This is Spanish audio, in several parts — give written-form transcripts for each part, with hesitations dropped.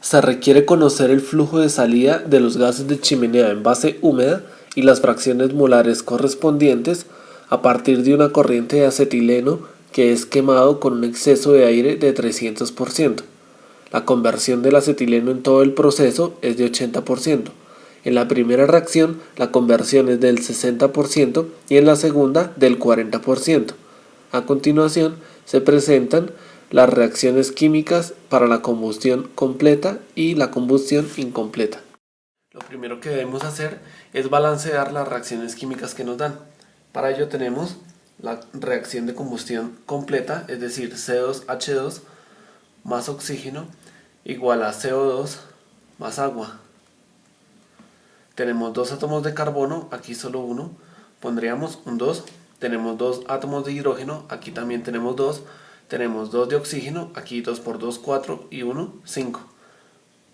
Se requiere conocer el flujo de salida de los gases de chimenea en base húmeda y las fracciones molares correspondientes a partir de una corriente de acetileno que es quemado con un exceso de aire de 300%. La conversión del acetileno en todo el proceso es de 80%. En la primera reacción, la conversión es del 60% y en la segunda del 40%. A continuación, se presentan las reacciones químicas para la combustión completa y la combustión incompleta. Lo primero que debemos hacer es balancear las reacciones químicas que nos dan. Para ello tenemos la reacción de combustión completa, es decir, C2H2 más oxígeno igual a CO2 más agua. Tenemos dos átomos de carbono, aquí solo uno, pondríamos un 2. Tenemos dos átomos de hidrógeno, aquí también tenemos 2. Tenemos 2 de oxígeno, aquí 2 por 2, 4 y 1, 5.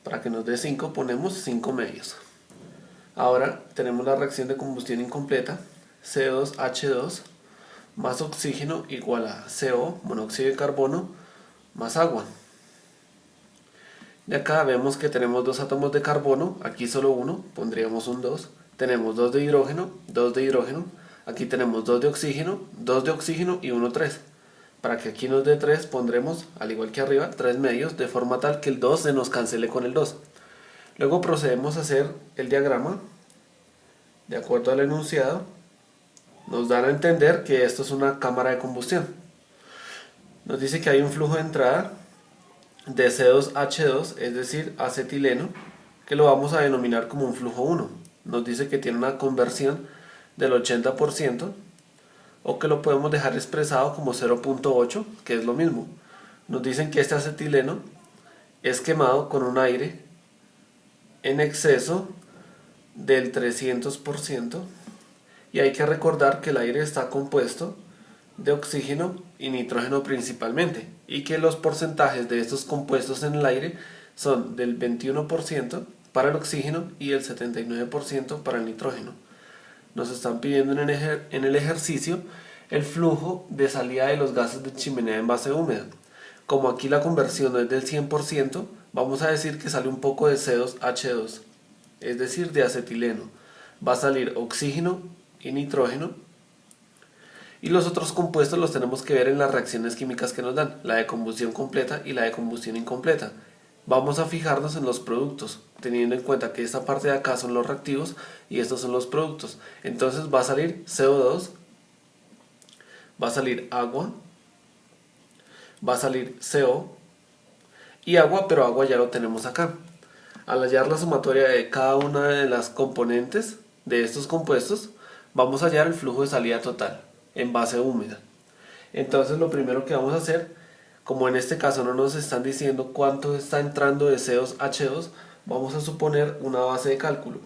Para que nos dé 5 ponemos 5 medios. Ahora tenemos la reacción de combustión incompleta, C2H2 más oxígeno igual a CO, monóxido de carbono, más agua. De acá vemos que tenemos dos átomos de carbono, aquí solo uno, pondríamos un 2. Tenemos 2 de hidrógeno, 2 de hidrógeno. Aquí tenemos 2 de oxígeno y 1, 3. Para que aquí nos dé 3 pondremos, al igual que arriba, 3 medios, de forma tal que el 2 se nos cancele con el 2. Luego procedemos a hacer el diagrama, de acuerdo al enunciado. Nos dan a entender que esto es una cámara de combustión. Nos dice que hay un flujo de entrada de C2H2, es decir, acetileno, que lo vamos a denominar como un flujo 1. Nos dice que tiene una conversión del 80%, o que lo podemos dejar expresado como 0.8, que es lo mismo. Nos dicen que este acetileno es quemado con un aire en exceso del 300%, y hay que recordar que el aire está compuesto de oxígeno y nitrógeno principalmente, y que los porcentajes de estos compuestos en el aire son del 21% para el oxígeno y el 79% para el nitrógeno. Nos están pidiendo en el ejercicio el flujo de salida de los gases de chimenea en base húmeda. Como aquí la conversión no es del 100%, vamos a decir que sale un poco de C2H2, es decir, de acetileno. Va a salir oxígeno y nitrógeno. Y los otros compuestos los tenemos que ver en las reacciones químicas que nos dan, la de combustión completa y la de combustión incompleta. Vamos a fijarnos en los productos, teniendo en cuenta que esta parte de acá son los reactivos y estos son los productos. Entonces va a salir CO2, va a salir agua, va a salir CO y agua, pero agua ya lo tenemos acá. Al hallar la sumatoria de cada una de las componentes de estos compuestos, vamos a hallar el flujo de salida total en base húmeda. Entonces lo primero que vamos a hacer, como en este caso no nos están diciendo cuánto está entrando de C2H2, vamos a suponer una base de cálculo.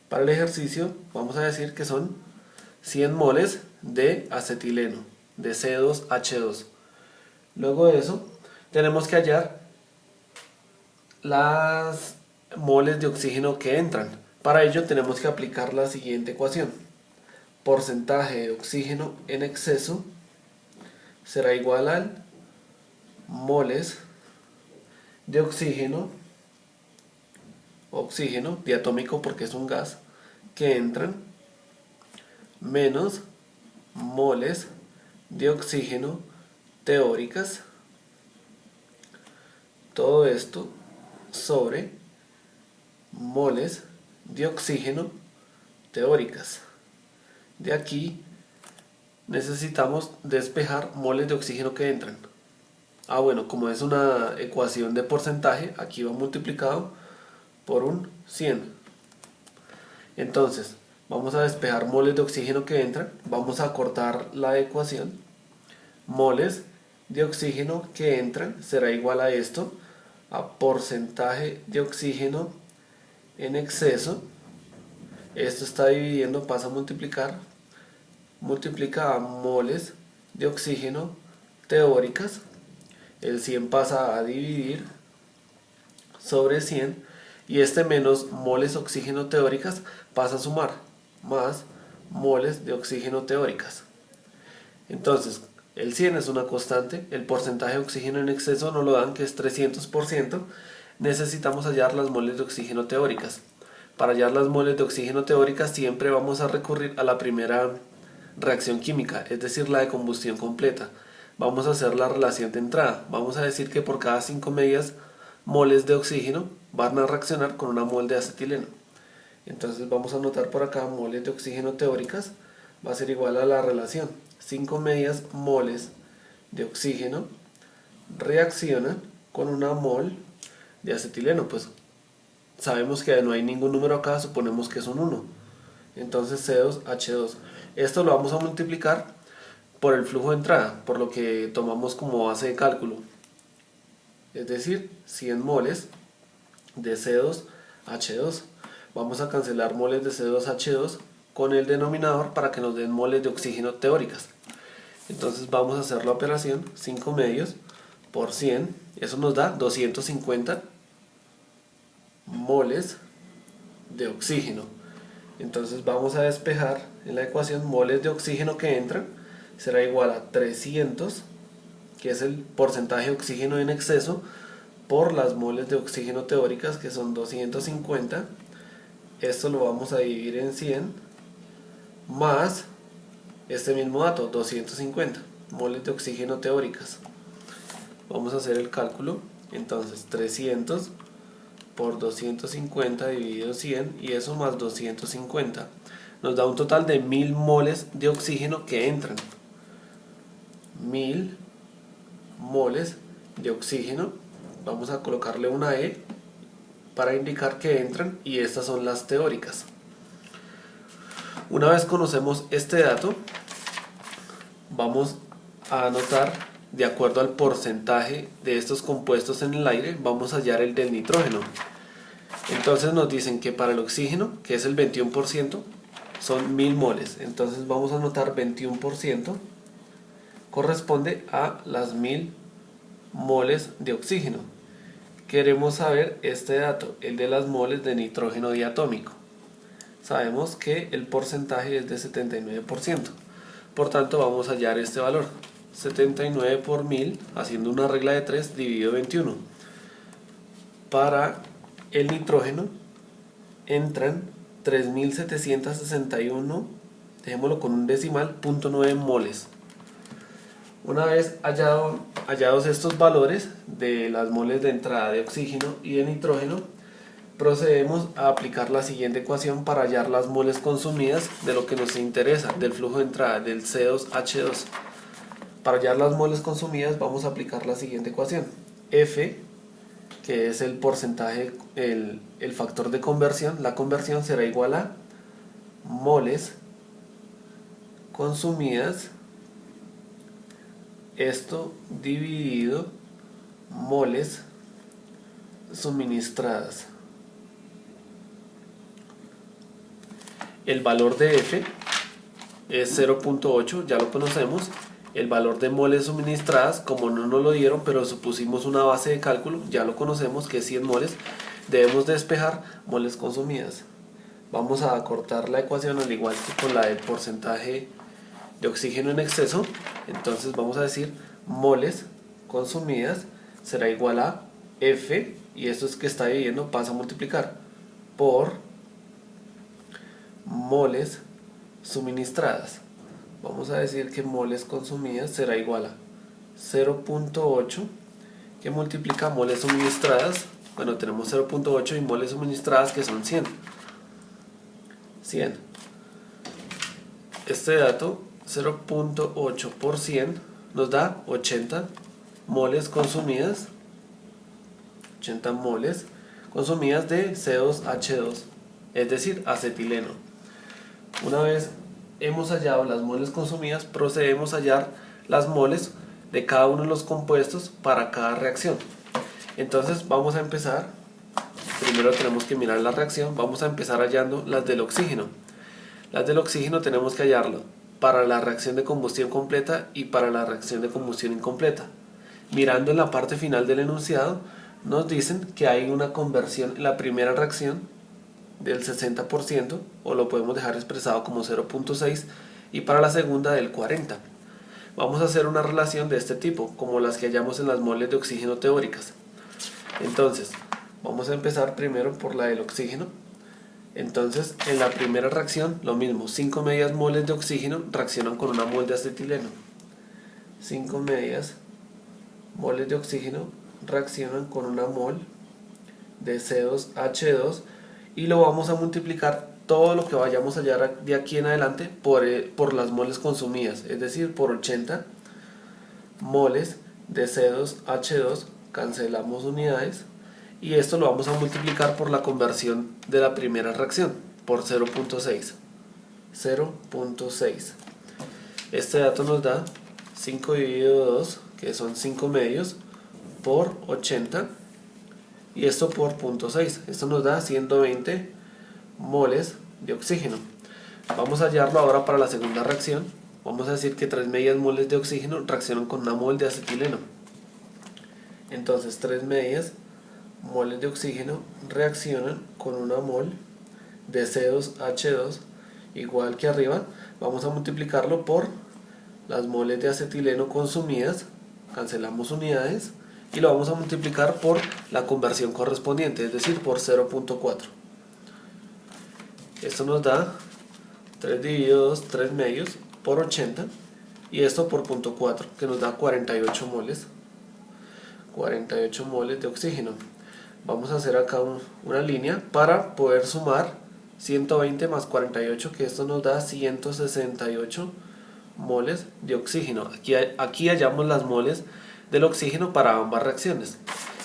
Para el ejercicio vamos a decir que son 100 moles de acetileno, de C2H2. Luego de eso tenemos que hallar las moles de oxígeno que entran. Para ello tenemos que aplicar la siguiente ecuación. Porcentaje de oxígeno en exceso será igual al moles de oxígeno diatómico porque es un gas, que entran, menos moles de oxígeno teóricas, todo esto sobre moles de oxígeno teóricas. De aquí necesitamos despejar moles de oxígeno que entran. Bueno, como es una ecuación de porcentaje, aquí va multiplicado por un 100. Entonces, vamos a despejar moles de oxígeno que entran. Vamos a cortar la ecuación. Moles de oxígeno que entran será igual a esto, a porcentaje de oxígeno en exceso. Esto está dividiendo, pasa a multiplicar. Multiplica a moles de oxígeno teóricas. El 100 pasa a dividir sobre 100. Y este menos moles oxígeno teóricas pasa a sumar, más moles de oxígeno teóricas. Entonces, El 100 es una constante, el porcentaje de oxígeno en exceso nos lo dan, que es 300%. Necesitamos hallar las moles de oxígeno teóricas. Para hallar las moles de oxígeno teóricas siempre vamos a recurrir a la primera reacción química, es decir, la de combustión completa. Vamos a hacer la relación de entrada. Vamos a decir que por cada 5 medias moles de oxígeno van a reaccionar con una mol de acetileno. Entonces vamos a anotar por acá moles de oxígeno teóricas. Va a ser igual a la relación 5 medias moles de oxígeno reaccionan con una mol de acetileno. Pues sabemos que no hay ningún número acá, suponemos que es un 1. Entonces C2H2. Esto lo vamos a multiplicar por el flujo de entrada, por lo que tomamos como base de cálculo. Es decir, 100 moles de C2H2. Vamos a cancelar moles de C2H2 con el denominador para que nos den moles de oxígeno teóricas. Entonces vamos a hacer la operación 5 medios por 100. Eso nos da 250 moles de oxígeno. Entonces vamos a despejar en la ecuación moles de oxígeno que entran. Será igual a 300, que es el porcentaje de oxígeno en exceso, por las moles de oxígeno teóricas, que son 250. Esto lo vamos a dividir en 100, más este mismo dato, 250 moles de oxígeno teóricas. Vamos a hacer el cálculo. Entonces 300 por 250 dividido 100, y eso más 250 nos da un total de 1000 moles de oxígeno que entran. 1000 moles de oxígeno. Vamos a colocarle una E para indicar que entran, y estas son las teóricas. Una vez conocemos este dato, vamos a anotar, de acuerdo al porcentaje de estos compuestos en el aire, vamos a hallar el del nitrógeno. Entonces nos dicen que para el oxígeno, que es el 21%, son 1000 moles. Entonces vamos a anotar 21%, corresponde a las 1000 moles de oxígeno. Queremos saber este dato, el de las moles de nitrógeno diatómico. Sabemos que el porcentaje es de 79%. Por tanto vamos a hallar este valor. 79 por 1000, haciendo una regla de 3, dividido 21. Para el nitrógeno entran 3761, dejémoslo con un decimal, 0.9 moles. Una vez hallados estos valores de las moles de entrada de oxígeno y de nitrógeno, procedemos a aplicar la siguiente ecuación para hallar las moles consumidas de lo que nos interesa, del flujo de entrada, del C2H2. Para hallar las moles consumidas vamos a aplicar la siguiente ecuación. F, que es el porcentaje, el factor de conversión, la conversión será igual a moles consumidas, esto dividido moles suministradas. El valor de F es 0.8, ya lo conocemos. El valor de moles suministradas, como no nos lo dieron, pero supusimos una base de cálculo, ya lo conocemos, que es 100 moles. Debemos despejar moles consumidas. Vamos a acortar la ecuación al igual que con la del porcentaje de oxígeno en exceso. Entonces vamos a decir moles consumidas será igual a F, y esto es que está dividiendo, pasa a multiplicar por moles suministradas. Vamos a decir que moles consumidas será igual a 0.8, que multiplica moles suministradas. Bueno, tenemos 0.8 y moles suministradas, que son 100. Este dato, 0.8 por 100, nos da 80 moles consumidas. 80 moles consumidas de C2H2, es decir, acetileno. Una vez hemos hallado las moles consumidas, procedemos a hallar las moles de cada uno de los compuestos para cada reacción. Entonces vamos a empezar, primero tenemos que mirar la reacción, vamos a empezar hallando las del oxígeno. Las del oxígeno tenemos que hallarlo para la reacción de combustión completa y para la reacción de combustión incompleta. Mirando en la parte final del enunciado, nos dicen que hay una conversión en la primera reacción del 60%, o lo podemos dejar expresado como 0.6, y para la segunda del 40%. Vamos a hacer una relación de este tipo, como las que hallamos en las moles de oxígeno teóricas. Entonces, vamos a empezar primero por la del oxígeno. Entonces, en la primera reacción, lo mismo, 5 medias moles de oxígeno reaccionan con una mol de acetileno. 5 medias moles de oxígeno reaccionan con una mol de C2H2 y lo vamos a multiplicar todo lo que vayamos a hallar de aquí en adelante por las moles consumidas, es decir, por 80 moles de C2H2, cancelamos unidades. Y esto lo vamos a multiplicar por la conversión de la primera reacción, por 0.6. 0.6. Este dato nos da 5 dividido 2, que son 5 medios, por 80. Y esto por 0.6. Esto nos da 120 moles de oxígeno. Vamos a hallarlo ahora para la segunda reacción. Vamos a decir que 3 medias moles de oxígeno reaccionan con una mol de acetileno. Entonces 3 medias moles de oxígeno reaccionan con una mol de C2H2, igual que arriba. Vamos a multiplicarlo por las moles de acetileno consumidas, cancelamos unidades, y lo vamos a multiplicar por la conversión correspondiente, es decir, por 0.4. Esto nos da 3 dividido 2, 3 medios, por 80, y esto por 0.4, que nos da 48 moles. 48 moles de oxígeno. Vamos a hacer acá una línea para poder sumar 120 más 48, que esto nos da 168 moles de oxígeno. Aquí hallamos las moles del oxígeno para ambas reacciones.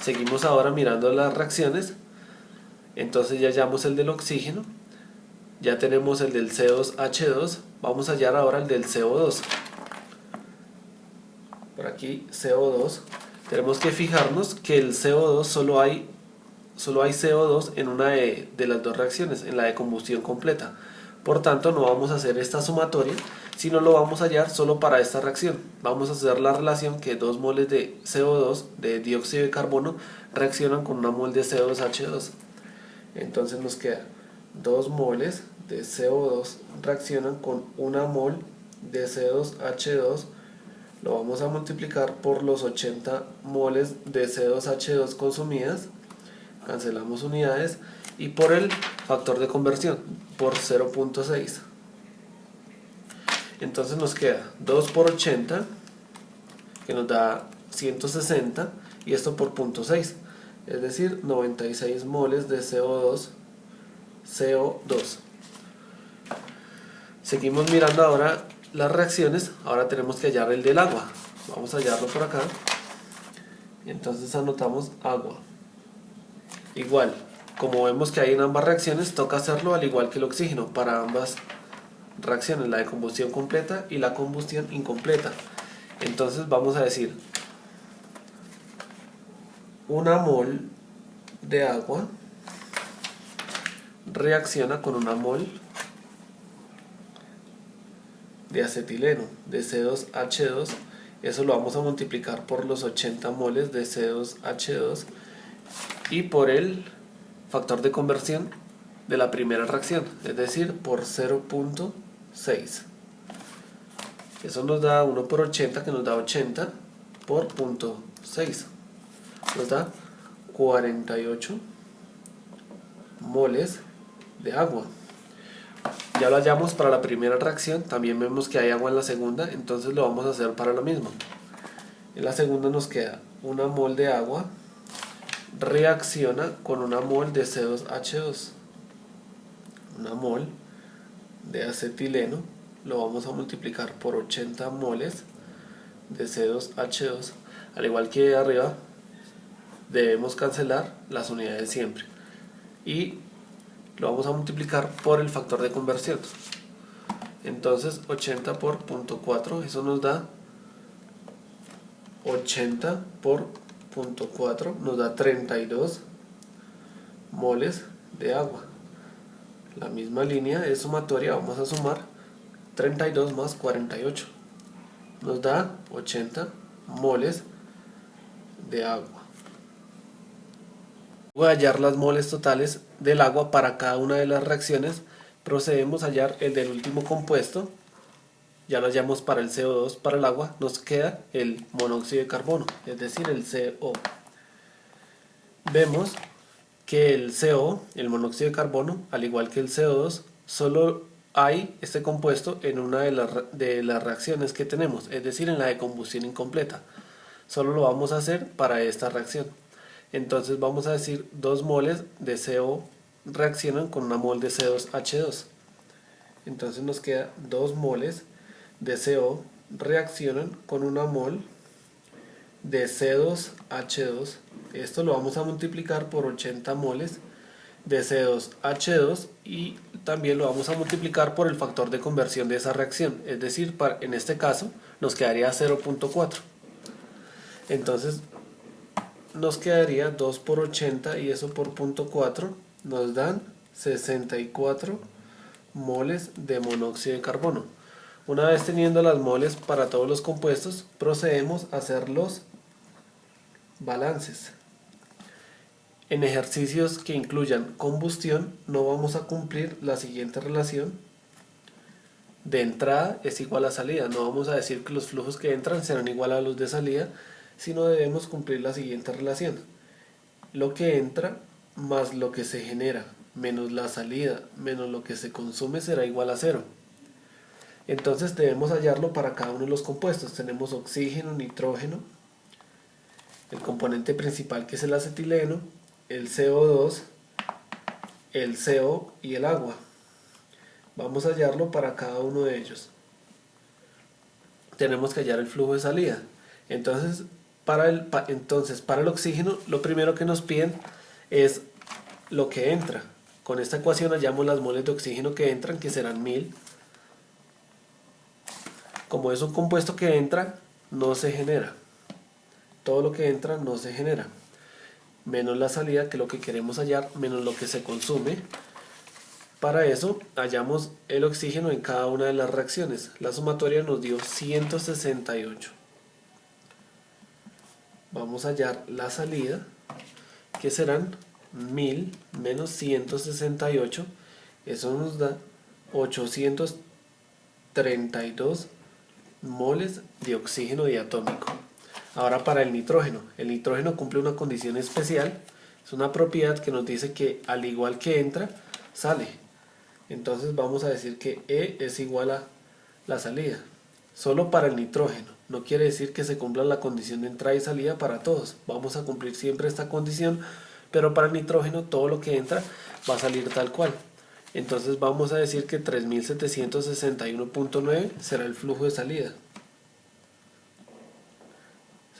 Seguimos ahora mirando las reacciones. Entonces ya hallamos el del oxígeno, ya tenemos el del C2H2, vamos a hallar ahora el del CO2. Por aquí CO2, tenemos que fijarnos que el CO2 solo hay CO2 en una de las dos reacciones, en la de combustión completa. Por tanto, no vamos a hacer esta sumatoria, sino lo vamos a hallar solo para esta reacción. Vamos a hacer la relación que 2 moles de CO2, de dióxido de carbono, reaccionan con una mol de C2H2. Entonces nos queda 2 moles de CO2 reaccionan con una mol de C2H2. Lo vamos a multiplicar por los 80 moles de C2H2 consumidas, cancelamos unidades, y por el factor de conversión, por 0.6. Entonces nos queda 2 por 80, que nos da 160, y esto por 0.6, es decir, 96 moles de CO2. Seguimos mirando ahora las reacciones. Ahora tenemos que hallar el del agua. Vamos a hallarlo por acá. Entonces anotamos agua. Igual, como vemos que hay en ambas reacciones, toca hacerlo al igual que el oxígeno para ambas reacciones, la de combustión completa y la combustión incompleta. Entonces vamos a decir, una mol de agua reacciona con una mol de acetileno, de C2H2. Eso lo vamos a multiplicar por los 80 moles de C2H2 y por el factor de conversión de la primera reacción, es decir, por 0.6. Eso nos da 1 por 80, que nos da 80 por 0.6. Nos da 48 moles de agua. Ya lo hallamos para la primera reacción, también vemos que hay agua en la segunda, entonces lo vamos a hacer para lo mismo. En la segunda nos queda una mol de agua reacciona con una mol de C2H2. Una mol de acetileno lo vamos a multiplicar por 80 moles de C2H2. Al igual que arriba, debemos cancelar las unidades siempre. Y lo vamos a multiplicar por el factor de conversión. Entonces 80 por 0.4, eso nos da 80 por 0.4, nos da 32 moles de agua. La misma línea es sumatoria, vamos a sumar 32 más 48, nos da 80 moles de agua. Voy a hallar las moles totales del agua para cada una de las reacciones. Procedemos a hallar el del último compuesto ya lo hallamos para el CO2, para el agua, nos queda el monóxido de carbono, es decir, el CO. Vemos que el CO, el monóxido de carbono, al igual que el CO2, solo hay este compuesto en una de las reacciones que tenemos, es decir, en la de combustión incompleta. Solo lo vamos a hacer para esta reacción. Entonces vamos a decir 2 moles de CO reaccionan con una mol de C2H2. Entonces nos queda 2 moles de CO reaccionan con una mol de C2H2. Esto lo vamos a multiplicar por 80 moles de C2H2 y también lo vamos a multiplicar por el factor de conversión de esa reacción. Es decir, en este caso nos quedaría 0.4. Entonces nos quedaría 2 por 80 y eso por 0.4 nos dan 64 moles de monóxido de carbono. Una vez teniendo las moles para todos los compuestos, procedemos a hacer los balances. En ejercicios que incluyan combustión no vamos a cumplir la siguiente relación: de entrada es igual a salida. No vamos a decir que los flujos que entran serán igual a los de salida, sino debemos cumplir la siguiente relación: lo que entra más lo que se genera menos la salida menos lo que se consume será igual a 0. Entonces debemos hallarlo para cada uno de los compuestos. Tenemos oxígeno, nitrógeno, el componente principal que es el acetileno, el CO2, el CO y el agua. Vamos a hallarlo para cada uno de ellos. Tenemos que hallar el flujo de salida. Entonces para el oxígeno lo primero que nos piden es lo que entra. Con esta ecuación hallamos las moles de oxígeno que entran, que serán 1000. Como es un compuesto que entra, no se genera. Todo lo que entra no se genera. Menos la salida, que es lo que queremos hallar, menos lo que se consume. Para eso hallamos el oxígeno en cada una de las reacciones. La sumatoria nos dio 168. Vamos a hallar la salida, que serán 1000 menos 168. Eso nos da 832 moles de oxígeno diatómico. Ahora para el nitrógeno cumple una condición especial. Es una propiedad que nos dice que al igual que entra, sale. Entonces vamos a decir que E es igual a la salida. Solo para el nitrógeno. No quiere decir que se cumpla la condición de entrada y salida para todos. Vamos a cumplir siempre esta condición, pero para el nitrógeno todo lo que entra va a salir tal cual. Entonces vamos a decir que 3761.9 será el flujo de salida.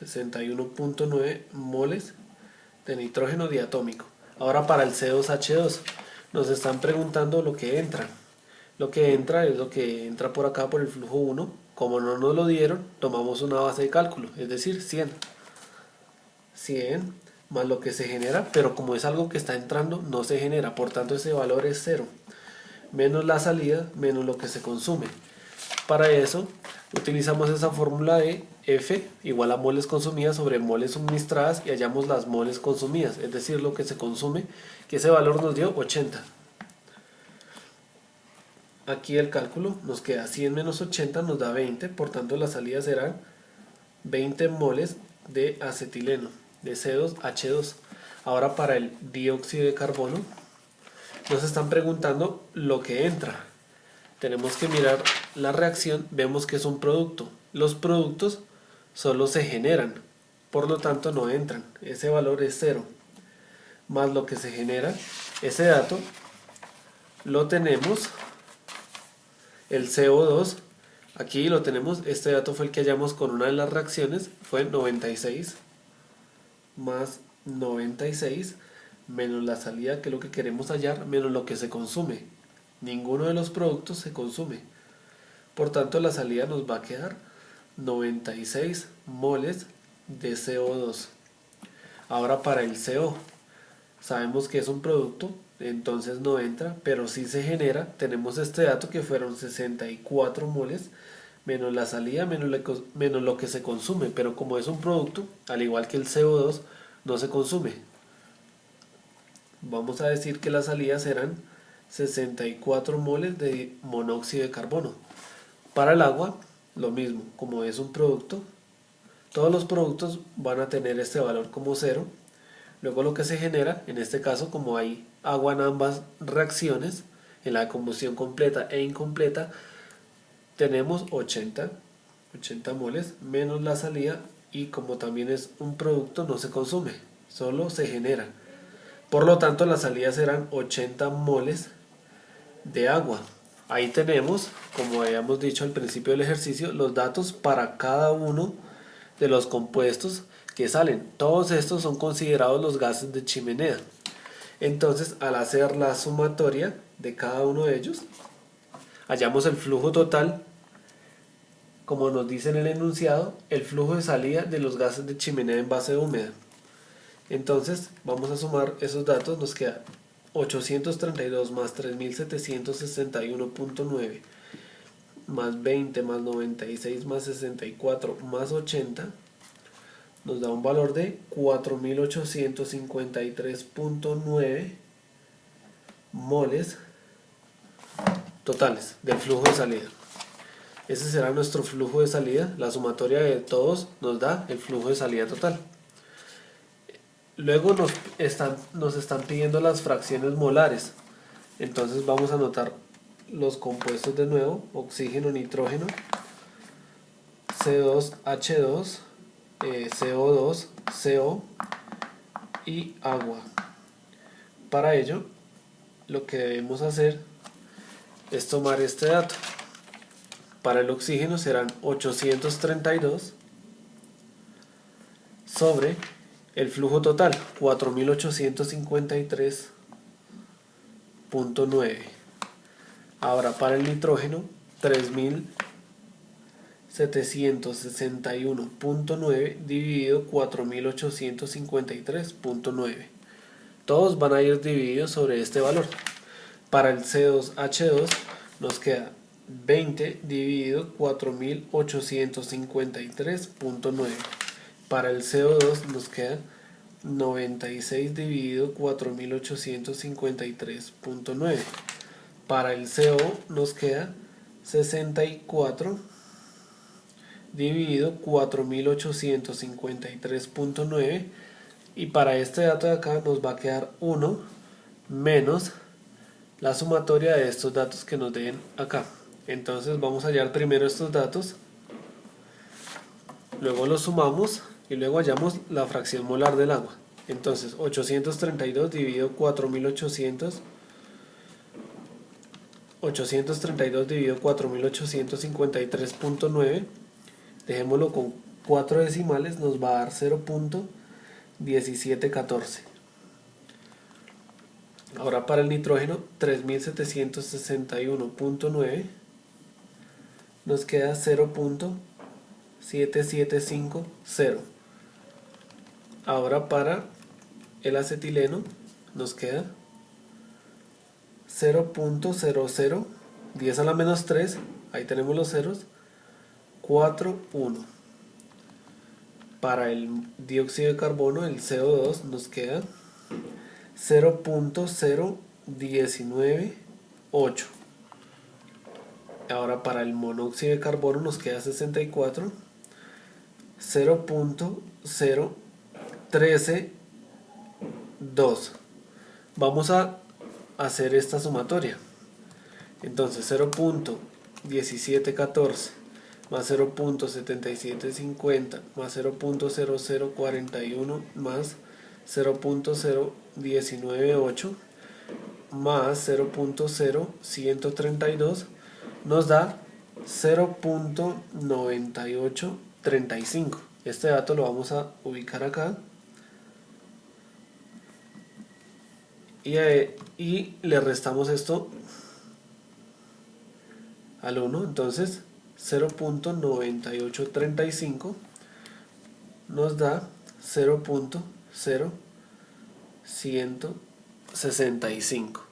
61.9 moles de nitrógeno diatómico. Ahora para el C2H2 nos están preguntando lo que entra. Lo que entra es lo que entra por acá por el flujo 1. Como no nos lo dieron, tomamos una base de cálculo, es decir, 100. 100 más lo que se genera, pero como es algo que está entrando, no se genera, por tanto ese valor es 0. Menos la salida, menos lo que se consume. Para eso utilizamos esa fórmula de F igual a moles consumidas sobre moles suministradas y hallamos las moles consumidas, es decir, lo que se consume, que ese valor nos dio 80. Aquí el cálculo nos queda 100 menos 80 nos da 20, por tanto la salida serán 20 moles de acetileno, de C2H2. Ahora para el dióxido de carbono nos están preguntando lo que entra. Tenemos que mirar la reacción, vemos que es un producto. Los productos solo se generan, por lo tanto no entran. Ese valor es 0. Más lo que se genera, ese dato lo tenemos, el CO2, aquí lo tenemos, este dato fue el que hallamos con una de las reacciones, fue 96, más 96, menos la salida, que es lo que queremos hallar, menos lo que se consume. Ninguno de los productos se consume. Por tanto, la salida nos va a quedar 96 moles de CO2. Ahora para el CO, sabemos que es un producto, entonces no entra, pero sí se genera. Tenemos este dato que fueron 64 moles, menos la salida, menos lo que se consume. Pero como es un producto, al igual que el CO2, no se consume. Vamos a decir que la salida serán 64 moles de monóxido de carbono. Para el agua lo mismo, como es un producto, todos los productos van a tener este valor como 0. Luego lo que se genera, en este caso como hay agua en ambas reacciones, en la combustión completa e incompleta, tenemos 80 moles menos la salida, y como también es un producto no se consume, solo se genera. Por lo tanto la salida serán 80 moles de agua. Ahí tenemos, como habíamos dicho al principio del ejercicio, los datos para cada uno de los compuestos que salen. Todos estos son considerados los gases de chimenea. Entonces, al hacer la sumatoria de cada uno de ellos, hallamos el flujo total, como nos dice en el enunciado, el flujo de salida de los gases de chimenea en base húmeda. Entonces, vamos a sumar esos datos, nos queda 832 más 3761.9 más 20 más 96 más 64 más 80 nos da un valor de 4853.9 moles totales del flujo de salida. Ese será nuestro flujo de salida. La sumatoria de todos nos da el flujo de salida total. Luego nos están pidiendo las fracciones molares. Entonces vamos a anotar los compuestos de nuevo: oxígeno, nitrógeno, C2H2, CO2, CO y agua. Para ello, lo que debemos hacer es tomar este dato. Para el oxígeno serán 832 sobre el flujo total, 4853.9. Ahora para el nitrógeno, 3761.9 dividido 4853.9. Todos van a ir divididos sobre este valor. Para el C2H2 nos queda 20 dividido 4853.9. Para el CO2 nos queda 96 dividido 4853.9. Para el CO nos queda 64 dividido 4853.9. Y para este dato de acá nos va a quedar 1 menos la sumatoria de estos datos que nos den acá. Entonces vamos a hallar primero estos datos, luego los sumamos y luego hallamos la fracción molar del agua. Entonces 832 dividido 4853.9, dejémoslo con 4 decimales, nos va a dar 0.1714. Ahora para el nitrógeno, 3761.9, nos queda 0.7750. Ahora para el acetileno nos queda 0.00, 10 a la menos 3, ahí tenemos los ceros, 41. Para el dióxido de carbono, el CO2, nos queda 0.0198. Ahora para el monóxido de carbono nos queda 64, 0.0132. Vamos a hacer esta sumatoria. Entonces 0.1714 más 0.7750 más 0.0041 más 0.0198 más 0.0132 nos da 0.9835. Este dato lo vamos a ubicar acá y le restamos esto al 1. Entonces 0.9835 nos da 0.0165.